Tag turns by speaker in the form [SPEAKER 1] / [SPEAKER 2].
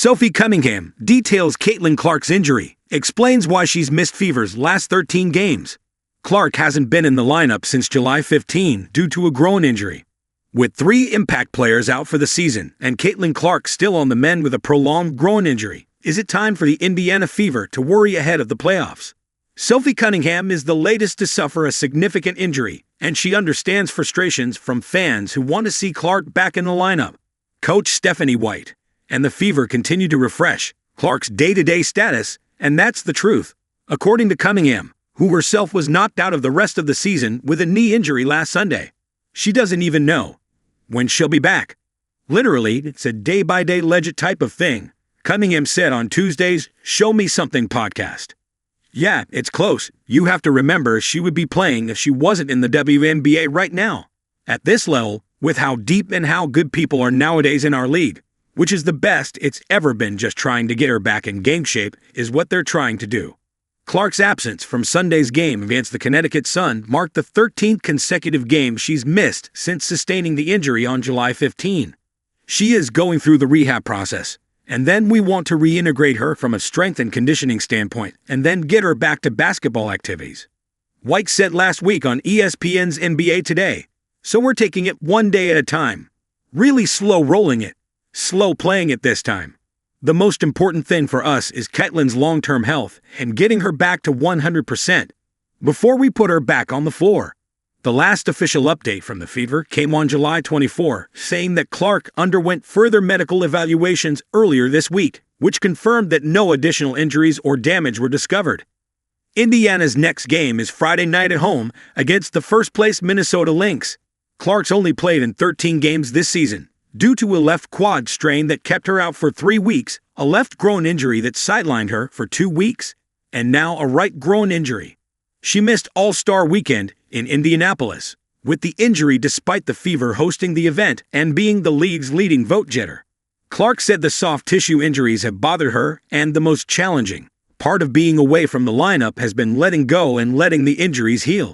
[SPEAKER 1] Sophie Cunningham details Caitlin Clark's injury, explains why she's missed Fever's last 13 games. Clark hasn't been in the lineup since July 15 due to a groin injury. With 3 impact players out for the season and Caitlin Clark still on the mend with a prolonged groin injury, is it time for the Indiana Fever to worry ahead of the playoffs? Sophie Cunningham is the latest to suffer a significant injury, and she understands frustrations from fans who want to see Clark back in the lineup. Coach Stephanie White and the Fever continue to refresh Clark's day-to-day status, and that's the truth. According to Cunningham, who herself was knocked out of the rest of the season with a knee injury last Sunday, she doesn't even know when she'll be back. Literally, it's a day-by-day legit type of thing, Cunningham said on Tuesday's Show Me Something podcast. Yeah, it's close. You have to remember she would be playing if she wasn't in the WNBA right now. At this level, with how deep and how good people are nowadays in our league, which is the best it's ever been, just trying to get her back in game shape is what they're trying to do. Clark's absence from Sunday's game against the Connecticut Sun marked the 13th consecutive game she's missed since sustaining the injury on July 15. She is going through the rehab process, and then we want to reintegrate her from a strength and conditioning standpoint and then get her back to basketball activities. White said last week on ESPN's NBA Today, so we're taking it one day at a time. Really slow rolling it. Slow playing it this time. The most important thing for us is Caitlin's long-term health and getting her back to 100% before we put her back on the floor. The last official update from the Fever came on July 24, saying that Clark underwent further medical evaluations earlier this week, which confirmed that no additional injuries or damage were discovered. Indiana's next game is Friday night at home against the first-place Minnesota Lynx. Clark's only played in 13 games this season, due to a left quad strain that kept her out for 3 weeks, a left groin injury that sidelined her for 2 weeks, and now a right groin injury. She missed All-Star Weekend in Indianapolis, with the injury despite the Fever hosting the event and being the league's leading vote getter. Clark said the soft tissue injuries have bothered her, and the most challenging part of being away from the lineup has been letting go and letting the injuries heal.